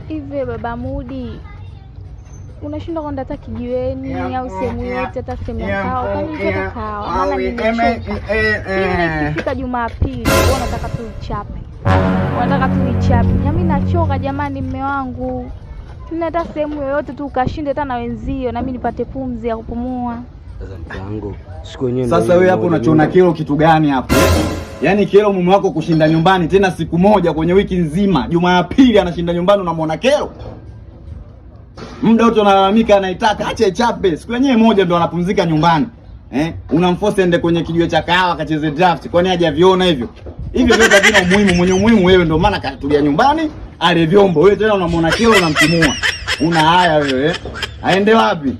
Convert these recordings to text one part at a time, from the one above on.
Hivi baba Mudi, unashinda kwenda hata kijiweni au sehemu yote, hata sehemu ya kahawa, kwani unataka kahawa? Maana nimechoka. Ikifika Jumapili, wewe unataka tuichape. Unataka tuichape. Mimi nachoka jamani, mume wangu. Tunataka sehemu yoyote tu ukashinde hata na wenzio na mimi nipate pumzi ya kupumua. Sasa mke wangu, siku yenyewe. Sasa wewe hapo unachona kero kitu gani hapo? Yaani kero mume wako kushinda nyumbani tena siku moja kwenye wiki nzima. Jumapili anashinda nyumbani unamwona kero? Muda wote unalalamika anaitaka acha ichape. Siku yenyewe moja ndo anapumzika nyumbani. Unamforce ende kwenye kijiwe cha kahawa akacheze draft. Kwani hajaviona hivyo? Hivyo vyote vina umuhimu, mwenye umuhimu wewe ndio maana katulia nyumbani, ale vyombo. Wewe tena unamwona kero unamtimua. Una haya wewe. Aende wapi?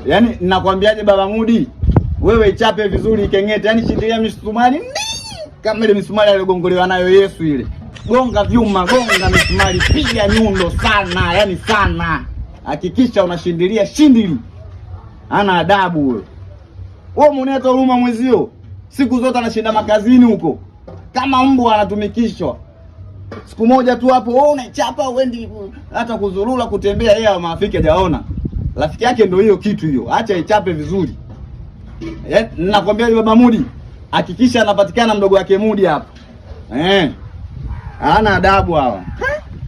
Yaani ninakwambiaje baba Mudi? Wewe ichape vizuri ikengete, yaani shikilia misumari kama ile misumari aliyogongolewa nayo Yesu ile. Gonga vyuma, gonga misumari, piga nyundo sana, yaani sana. Hakikisha unashindilia shindili. Ana adabu wewe. Wewe mweneta huruma mwezio. Siku zote anashinda makazini huko. Kama mbwa anatumikishwa. Siku moja tu hapo wewe unaichapa uendi hata kuzurura kutembea yeye marafiki hajaona. Rafiki yake ndio hiyo kitu hiyo. Acha ichape vizuri. Ninakwambia baba Mudi, hakikisha anapatikana mdogo wake Mudi hapo. Hana adabu hawa.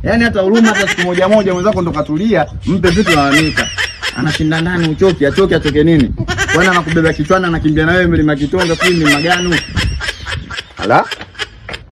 Yaani hata huruma hata siku moja mwenzako ndo katulia, mpe vitu lalamika. Anashinda ndani uchoki, atoke nini? Kwani anakubeba kichwani anakimbia na wewe mlima Kitonga, sio mlima gani? Ala?